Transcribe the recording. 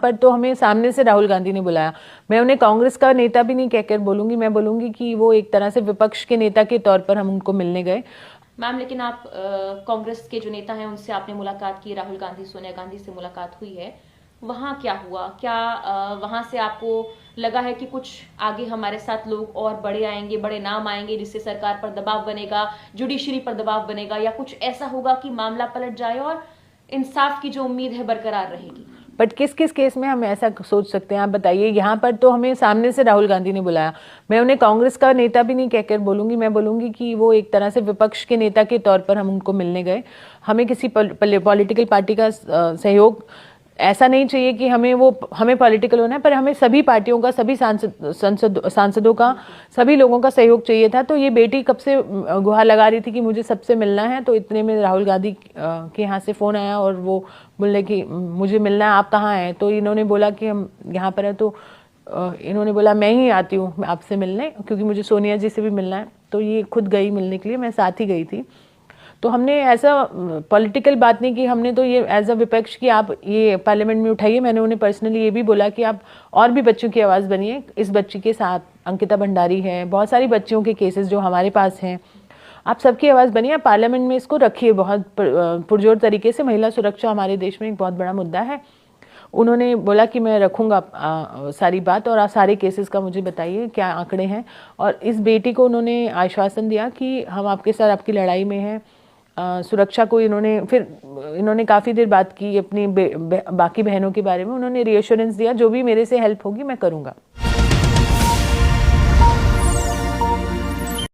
पर तो हमें सामने से राहुल गांधी ने बुलाया। मैं उन्हें कांग्रेस का नेता भी नहीं कहकर बोलूंगी, मैं बोलूंगी कि वो एक तरह से विपक्ष के नेता के तौर पर हम उनको मिलने गए। मैम, लेकिन आप कांग्रेस के जो नेता हैं उनसे आपने मुलाकात की, राहुल गांधी सोनिया गांधी से मुलाकात हुई है, वहाँ क्या हुआ? क्या वहाँ से आपको लगा है कि कुछ आगे हमारे साथ लोग और बड़े आएंगे, बड़े नाम आएंगे, जिससे सरकार पर दबाव बनेगा, जुडिशरी पर दबाव बनेगा, या कुछ ऐसा होगा कि मामला पलट जाए और इंसाफ की जो उम्मीद है बरकरार रहेगी? बट किस किस केस में हम ऐसा सोच सकते हैं, आप बताइए। यहाँ पर तो हमें सामने से राहुल गांधी ने बुलाया। मैं उन्हें कांग्रेस का नेता भी नहीं कहकर बोलूंगी, मैं बोलूंगी कि वो एक तरह से विपक्ष के नेता के तौर पर हम उनको मिलने गए। हमें किसी पॉलिटिकल पार्टी का सहयोग ऐसा नहीं चाहिए कि हमें पॉलिटिकल होना है, पर हमें सभी पार्टियों का, सभी सांसदों का, सभी लोगों का सहयोग चाहिए था। तो ये बेटी कब से गुहार लगा रही थी कि मुझे सबसे मिलना है, तो इतने में राहुल गांधी के यहाँ से फ़ोन आया और वो बोले कि मुझे मिलना है, आप कहाँ हैं? तो इन्होंने बोला कि हम यहाँ पर हैं। तो इन्होंने बोला मैं ही आती हूँ आपसे मिलने, क्योंकि मुझे सोनिया जी से भी मिलना है। तो ये खुद गई मिलने के लिए, मैं साथ ही गई थी। तो हमने ऐसा पॉलिटिकल बात नहीं की, हमने तो ये एज अ विपक्ष की आप ये पार्लियामेंट में उठाइए। मैंने उन्हें पर्सनली ये भी बोला कि आप और भी बच्चों की आवाज़ बनिए। इस बच्ची के साथ अंकिता भंडारी है, बहुत सारी बच्चियों के केसेस जो हमारे पास हैं, आप सबकी आवाज़ बनिए, पार्लियामेंट में इसको रखिए। बहुत पुरजोर तरीके से महिला सुरक्षा हमारे देश में एक बहुत बड़ा मुद्दा है। उन्होंने बोला कि मैं रखूंगा सारी बात, और सारे केसेस का मुझे बताइए क्या आंकड़े हैं। और इस बेटी को उन्होंने आश्वासन दिया कि हम आपके साथ आपकी लड़ाई में हैं। सुरक्षा को इन्होंने काफ़ी देर बात की अपनी बाकी बहनों के बारे में। उन्होंने रिएश्योरेंस दिया जो भी मेरे से हेल्प होगी मैं करूँगा।